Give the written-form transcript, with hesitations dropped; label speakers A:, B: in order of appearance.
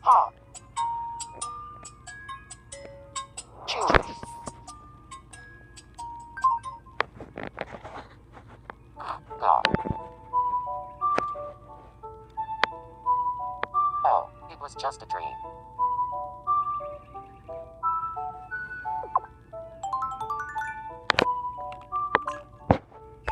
A: Ha! Chew! God. Oh, it was just a dream.